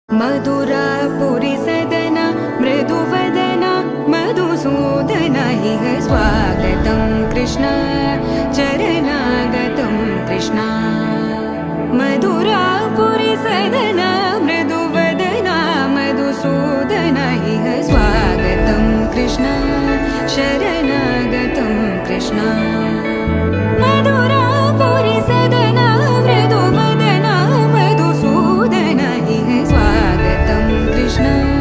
मधुरापुरी सदन मृदुवदना मधुसूदन इह स्वागतं कृष्ण चरणागतं कृष्ण मधुरापुरी सदन मृदुवदना मधुसूदन इह स्वागतं कृष्ण शरणागतं कृष्ण मधुरापुरी सदन मृदुवदना मधुसूदन इह स्वागतं कृष्ण